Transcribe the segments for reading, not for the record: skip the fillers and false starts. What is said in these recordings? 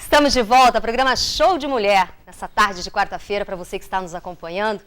Estamos de volta, programa Show de Mulher, nessa tarde de quarta-feira, para você que está nos acompanhando.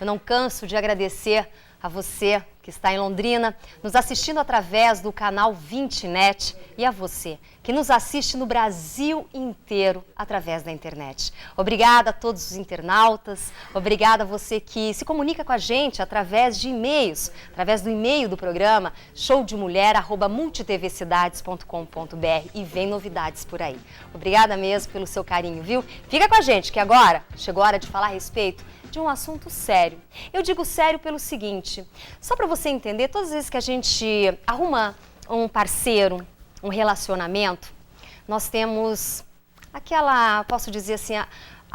Eu não canso de agradecer a você que está em Londrina, nos assistindo através do canal 20net, e a você que nos assiste no Brasil inteiro através da internet. Obrigada a todos os internautas, obrigada a você que se comunica com a gente através de e-mails, através do e-mail do programa showdemulher@multitvcidades.com.br, e vem novidades por aí. Obrigada mesmo pelo seu carinho, viu? Fica com a gente que agora chegou a hora de falar a respeito de um assunto sério. Eu digo sério pelo seguinte, só para você entender, todas as vezes que a gente arruma um parceiro, um relacionamento, nós temos aquela, posso dizer assim, a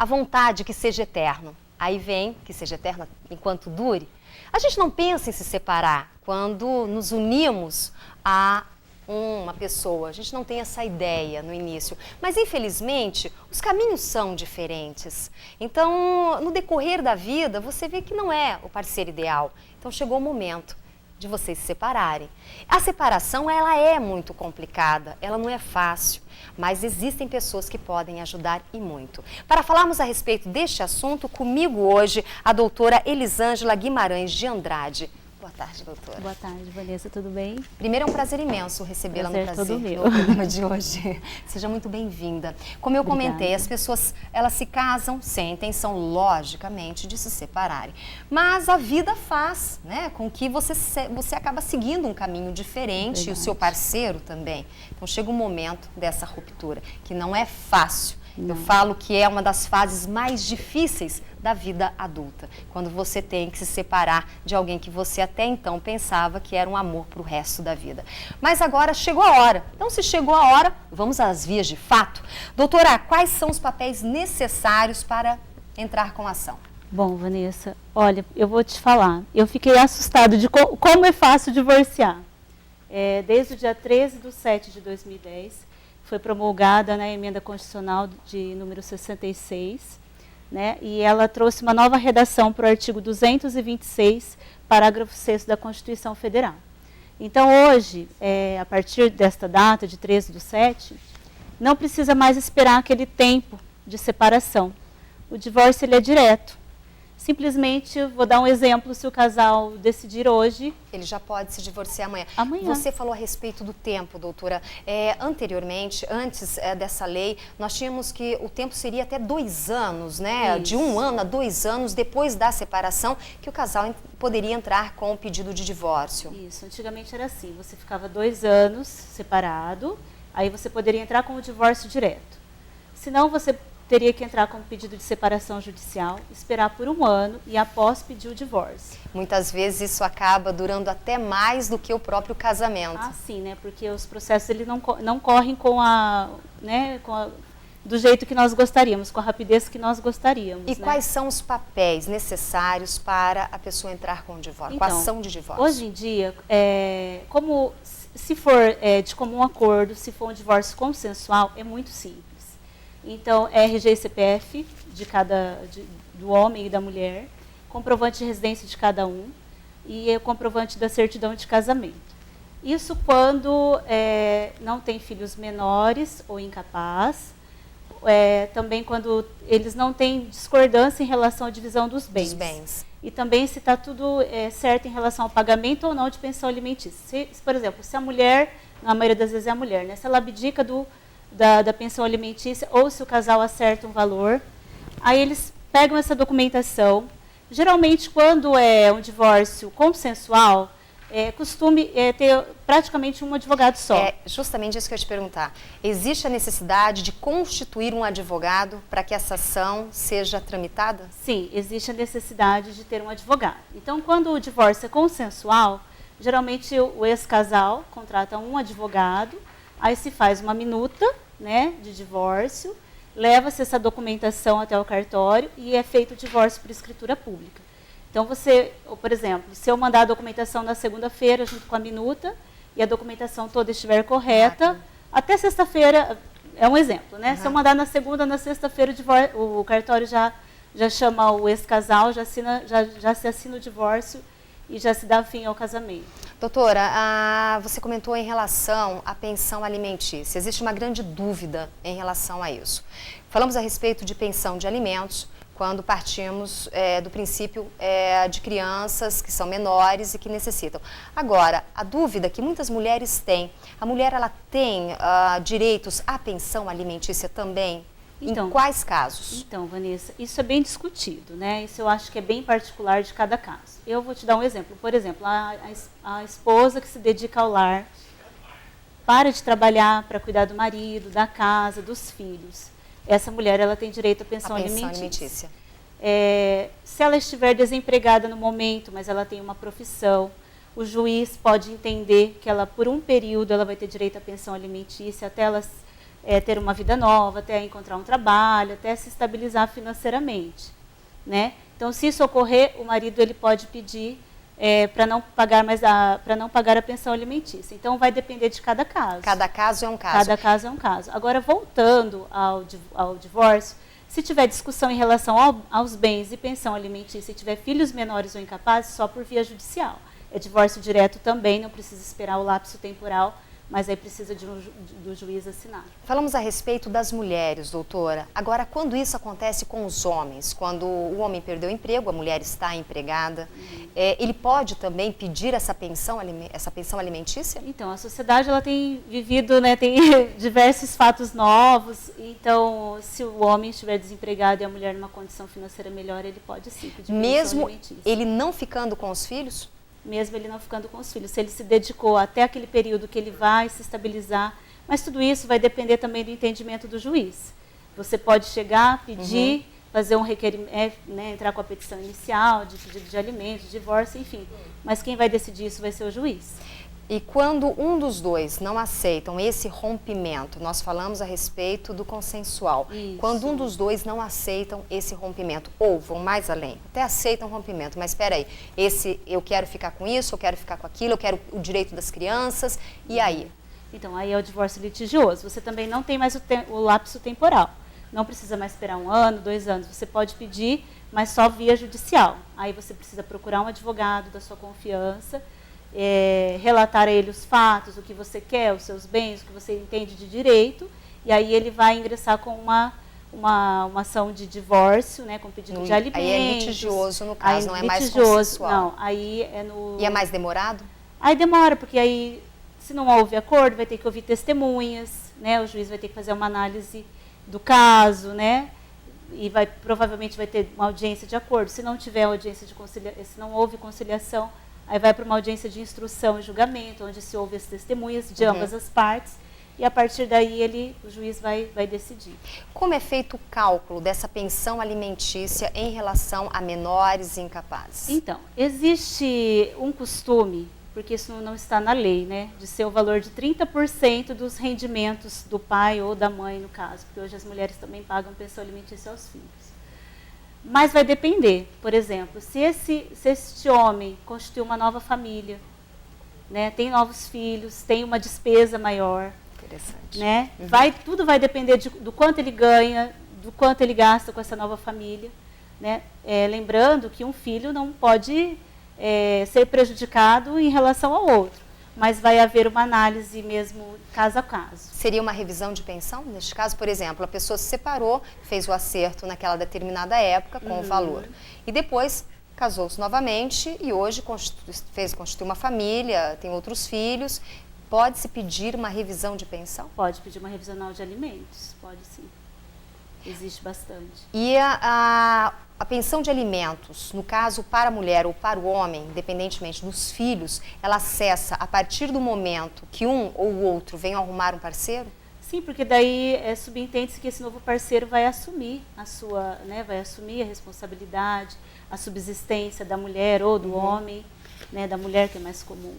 vontade que seja eterno. Aí vem, que seja eterno enquanto dure. A gente não pensa em se separar quando nos unimos a uma pessoa, a gente não tem essa ideia no início, mas infelizmente os caminhos são diferentes. Então, no decorrer da vida, você vê que não é o parceiro ideal. Então, chegou o momento de vocês se separarem. A separação, ela é muito complicada, ela não é fácil, mas existem pessoas que podem ajudar e muito. Para falarmos a respeito deste assunto, comigo hoje a doutora Elisângela Guimarães de Andrade. Boa tarde, doutora. Boa tarde, Vanessa, tudo bem? Primeiro, é um prazer imenso recebê-la no todo meu. no programa de hoje. Seja muito bem-vinda. Como eu comentei, as pessoas, elas se casam sem a intenção, logicamente, de se separarem. Mas a vida faz, né, com que você acaba seguindo um caminho diferente, e o seu parceiro também. Então, chega um momento dessa ruptura, que não é fácil. Eu falo que é uma das fases mais difíceis da vida adulta, quando você tem que se separar de alguém que você até então pensava que era um amor para o resto da vida. Mas agora chegou a hora. Então, se chegou a hora, vamos às vias de fato. Doutora, quais são os papéis necessários para entrar com a ação? Bom, Vanessa, olha, eu vou te falar, eu fiquei assustada de como é fácil divorciar. Desde o dia 13/7/2010, foi promulgada, né, a emenda constitucional de número 66, né, e ela trouxe uma nova redação para o artigo 226, parágrafo 6º da Constituição Federal. Então, hoje, a partir desta data, de 13/7, não precisa mais esperar aquele tempo de separação. O divórcio ele é direto. Simplesmente, vou dar um exemplo, se o casal decidir hoje... Ele já pode se divorciar amanhã. Amanhã. Você falou a respeito do tempo, doutora. Anteriormente, antes dessa lei, nós tínhamos que o tempo seria até 2 anos, né? Isso. De 1 ano a 2 anos depois da separação, que o casal poderia entrar com o pedido de divórcio. Isso, antigamente era assim, você ficava 2 anos separado, aí você poderia entrar com o divórcio direto. Senão, você teria que entrar com um pedido de separação judicial, esperar por 1 ano e após pedir o divórcio. Muitas vezes isso acaba durando até mais do que o próprio casamento. Ah, sim, né? Porque os processos eles não correm do jeito que nós gostaríamos, com a rapidez que nós gostaríamos. E quais são os papéis necessários para a pessoa entrar com o divórcio, com a ação de divórcio? Hoje em dia, se for de comum acordo, se for um divórcio consensual, é muito simples. Então, RG e CPF do homem e da mulher, comprovante de residência de cada um e o comprovante da certidão de casamento. Isso quando não tem filhos menores ou incapaz, também quando eles não têm discordância em relação à divisão dos bens. E também se está tudo certo em relação ao pagamento ou não de pensão alimentícia. Por exemplo, se a mulher, na maioria das vezes é a mulher, né, se ela abdica da pensão alimentícia, ou se o casal acerta um valor, aí eles pegam essa documentação. Geralmente, quando é um divórcio consensual, costume ter praticamente um advogado só. É justamente isso que eu ia te perguntar. Existe a necessidade de constituir um advogado para que essa ação seja tramitada? Sim, existe a necessidade de ter um advogado. Então, quando o divórcio é consensual, geralmente o ex-casal contrata um advogado, aí se faz uma minuta, né, de divórcio, leva-se essa documentação até o cartório e é feito o divórcio por escritura pública. Então, por exemplo, se eu mandar a documentação na segunda-feira junto com a minuta e a documentação toda estiver correta, até sexta-feira, é um exemplo, né? Se eu mandar na segunda, na sexta-feira o cartório já chama o ex-casal, já se assina o divórcio e já se dá fim ao casamento. Doutora, você comentou em relação à pensão alimentícia. Existe uma grande dúvida em relação a isso. Falamos a respeito de pensão de alimentos, quando partimos do princípio de crianças que são menores e que necessitam. Agora, a dúvida que muitas mulheres têm, a mulher ela tem direitos à pensão alimentícia também? Então, em quais casos? Então, Vanessa, isso é bem discutido, né? Isso eu acho que é bem particular de cada caso. Eu vou te dar um exemplo. Por exemplo, a esposa que se dedica ao lar, para de trabalhar para cuidar do marido, da casa, dos filhos. Essa mulher, ela tem direito à pensão alimentícia. Se ela estiver desempregada no momento, mas ela tem uma profissão, o juiz pode entender que ela, por um período, ela vai ter direito à pensão alimentícia até ela ter uma vida nova, até encontrar um trabalho, até se estabilizar financeiramente, né? Então, se isso ocorrer, o marido ele pode pedir para não pagar a pensão alimentícia. Então, vai depender de cada caso. Cada caso é um caso. Cada caso é um caso. Agora, voltando ao divórcio, se tiver discussão em relação aos bens e pensão alimentícia, e tiver filhos menores ou incapazes, só por via judicial. É divórcio direto também, não precisa esperar o lapso temporal, mas aí precisa do juiz assinar. Falamos a respeito das mulheres, doutora. Agora, quando isso acontece com os homens, quando o homem perdeu o emprego, a mulher está empregada, ele pode também pedir essa pensão alimentícia? Então, a sociedade ela tem vivido, né, tem diversos fatos novos. Então, se o homem estiver desempregado e a mulher numa condição financeira melhor, ele pode sim pedir pensão alimentícia. Mesmo ele não ficando com os filhos? Mesmo ele não ficando com os filhos, se ele se dedicou até aquele período que ele vai se estabilizar, mas tudo isso vai depender também do entendimento do juiz. Você pode chegar, pedir, fazer um requerimento, né, entrar com a petição inicial, de pedido de alimentos, de divórcio, enfim, mas quem vai decidir isso vai ser o juiz. E quando um dos dois não aceitam esse rompimento, nós falamos a respeito do consensual. Isso. Quando um dos dois não aceitam esse rompimento, ou vão mais além, até aceitam o rompimento, mas espera aí, eu quero ficar com isso, eu quero ficar com aquilo, eu quero o direito das crianças, e aí? Então, aí é o divórcio litigioso. Você também não tem mais o lapso temporal. Não precisa mais esperar 1 ano, 2 anos. Você pode pedir, mas só via judicial. Aí você precisa procurar um advogado da sua confiança, relatar a ele os fatos, o que você quer, os seus bens, o que você entende de direito, e aí ele vai ingressar com uma ação de divórcio, né, com pedido de alimentos. Aí é litigioso no caso, não é mais consensual. Não, aí é no... E é mais demorado? Aí demora, porque aí, se não houve acordo, vai ter que ouvir testemunhas, né, o juiz vai ter que fazer uma análise do caso, né, e provavelmente vai ter uma audiência de acordo. Se não tiver audiência de conciliação, se não houve conciliação, aí vai para uma audiência de instrução e julgamento, onde se ouve as testemunhas de ambas as partes, e a partir daí o juiz vai decidir. Como é feito o cálculo dessa pensão alimentícia em relação a menores e incapazes? Então, existe um costume, porque isso não está na lei, né, de ser o valor de 30% dos rendimentos do pai ou da mãe, no caso, porque hoje as mulheres também pagam pensão alimentícia aos filhos. Mas vai depender, por exemplo, se este homem constitui uma nova família, né, tem novos filhos, tem uma despesa maior. Interessante. Né, tudo vai depender do quanto ele ganha, do quanto ele gasta com essa nova família. Né? Lembrando que um filho não pode ser prejudicado em relação ao outro, mas vai haver uma análise mesmo caso a caso. Seria uma revisão de pensão? Neste caso, por exemplo, a pessoa se separou, fez o acerto naquela determinada época com o valor. E depois casou-se novamente e hoje constituiu uma família, tem outros filhos. Pode-se pedir uma revisão de pensão? Pode pedir uma revisão de alimentos, pode sim. Existe bastante. E a pensão de alimentos, no caso para a mulher ou para o homem, independentemente dos filhos, ela cessa a partir do momento que um ou o outro venham arrumar um parceiro? Sim, porque daí subentende-se que esse novo parceiro vai assumir vai assumir a responsabilidade, a subsistência da mulher ou do homem, né, da mulher, que é mais comum.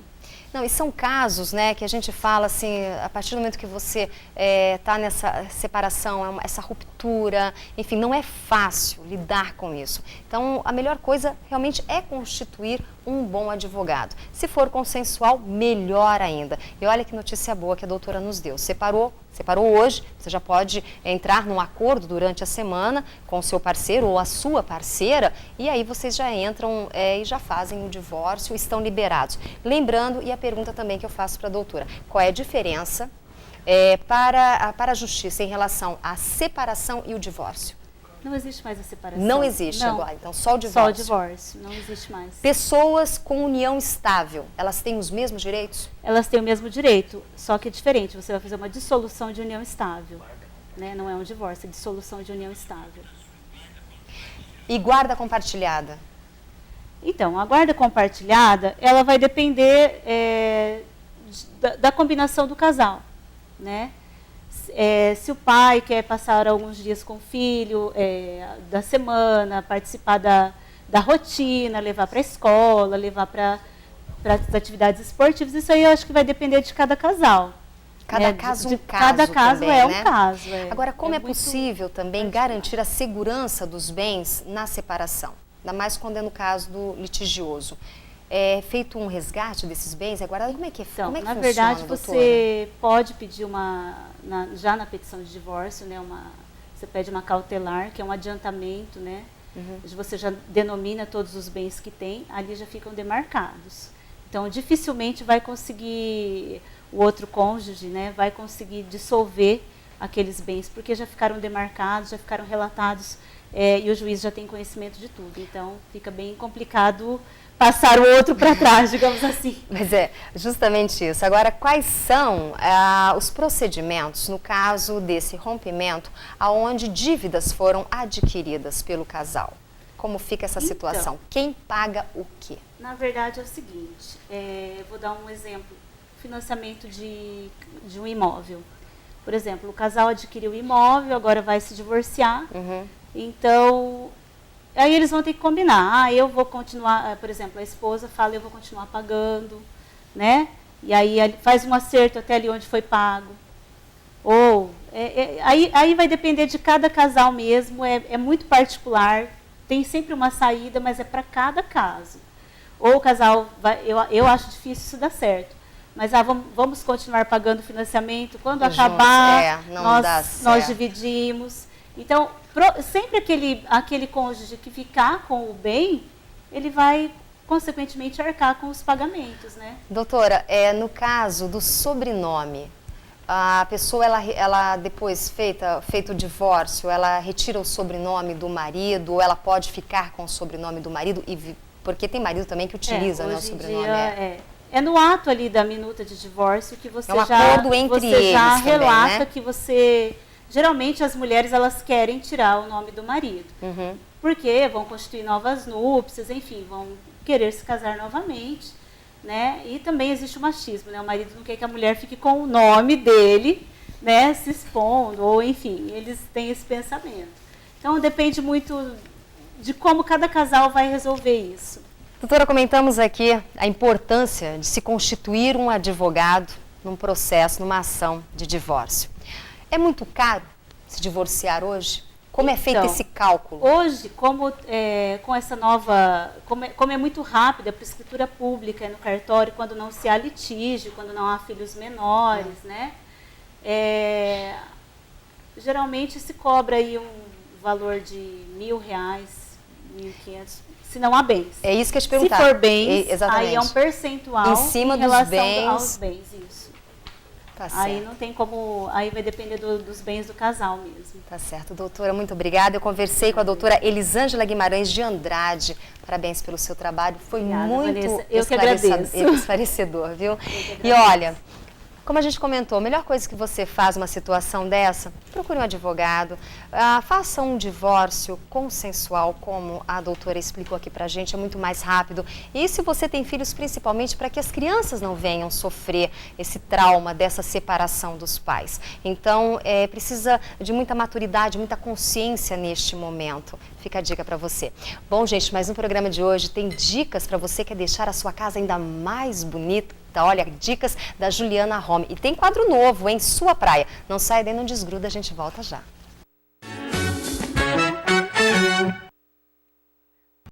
Não, e são casos, né, que a gente fala assim, a partir do momento que você está nessa separação, essa ruptura, enfim, não é fácil lidar com isso. Então, a melhor coisa realmente é constituir um bom advogado. Se for consensual, melhor ainda. E olha que notícia boa que a doutora nos deu. Separou hoje, você já pode entrar num acordo durante a semana com o seu parceiro ou a sua parceira, e aí vocês já entram e já fazem o divórcio, estão liberados. Lembrando, e a pergunta também que eu faço para a doutora, qual é a diferença para a justiça em relação à separação e o divórcio? Não existe mais a separação. Não existe agora, então só o divórcio. Só o divórcio, não existe mais. Pessoas com união estável, elas têm os mesmos direitos? Elas têm o mesmo direito, só que é diferente. Você vai fazer uma dissolução de união estável, né? Não é um divórcio, é dissolução de união estável. E guarda compartilhada? Então, a guarda compartilhada, ela vai depender da combinação do casal, né? Se o pai quer passar alguns dias com o filho da semana, participar da rotina, levar para a escola, levar para as atividades esportivas, isso aí eu acho que vai depender de cada casal. Cada caso um caso. Cada caso também, é né? um caso. Agora, como é possível também garantir a segurança dos bens na separação? Ainda mais quando é no caso do litigioso. É feito um resgate desses bens? É guardado? Como é que Então, como é que na funciona, verdade, doutora? você pode pedir já na petição de divórcio, né, você pede uma cautelar, que é um adiantamento, né? Você já denomina todos os bens que tem, ali já ficam demarcados. Então, dificilmente vai conseguir, o outro cônjuge, né, vai conseguir dissolver aqueles bens, porque já ficaram demarcados, já ficaram relatados, e o juiz já tem conhecimento de tudo. Então, fica bem complicado passar o outro para trás, digamos assim. Mas é justamente isso. Agora, quais são os procedimentos no caso desse rompimento, aonde dívidas foram adquiridas pelo casal? Como fica essa situação? Quem paga o quê? Na verdade é o seguinte, vou dar um exemplo, financiamento de um imóvel. Por exemplo, o casal adquiriu o imóvel, agora vai se divorciar, então aí eles vão ter que combinar, eu vou continuar, por exemplo, a esposa fala, eu vou continuar pagando, né? E aí faz um acerto até ali onde foi pago. Ou, aí vai depender de cada casal mesmo, é muito particular, tem sempre uma saída, mas é para cada caso. Ou o casal, eu acho difícil isso dar certo, mas vamos continuar pagando o financiamento, quando acabar, nós dividimos. Então, sempre aquele cônjuge que ficar com o bem, ele vai, consequentemente, arcar com os pagamentos, né? Doutora, no caso do sobrenome, a pessoa, ela depois, feito o divórcio, ela retira o sobrenome do marido, ou ela pode ficar com o sobrenome do marido, porque tem marido também que utiliza, né, o sobrenome. É no ato ali da minuta de divórcio que você acordo entre eles já também, relata, né? que você... Geralmente as mulheres, elas querem tirar o nome do marido, porque vão constituir novas núpcias, enfim, vão querer se casar novamente, né? E também existe o machismo, né? O marido não quer que a mulher fique com o nome dele, né, se expondo, ou enfim, eles têm esse pensamento. Então depende muito de como cada casal vai resolver isso. Doutora, comentamos aqui a importância de se constituir um advogado num processo, numa ação de divórcio. É muito caro se divorciar hoje? Como é feito esse cálculo? Hoje, com essa nova... Como é muito rápida a prescritura pública no cartório, quando não se há litígio, quando não há filhos menores, né? Geralmente se cobra aí um valor de R$1.000, R$1.500, se não há bens. É isso que eu te perguntar. Se for bens, exatamente, aí é um percentual em cima dos bens, aos bens, isso. Tá certo. Aí não tem como, aí vai depender dos bens do casal mesmo. Tá certo, doutora, muito obrigada. Eu conversei com a doutora Elisângela Guimarães de Andrade. Parabéns pelo seu trabalho, foi muito esclarecedor, viu? E olha, como a gente comentou, a melhor coisa que você faz numa situação dessa, procure um advogado, faça um divórcio consensual, como a doutora explicou aqui pra gente, é muito mais rápido. E se você tem filhos, principalmente para que as crianças não venham sofrer esse trauma dessa separação dos pais. Então, precisa de muita maturidade, muita consciência neste momento. Fica a dica para você. Bom, gente, mas no programa de hoje tem dicas para você que quer deixar a sua casa ainda mais bonita. Olha, dicas da Juliana Home. E tem quadro novo, hein? Sua Praia. Não sai daí, não desgruda, a gente volta já.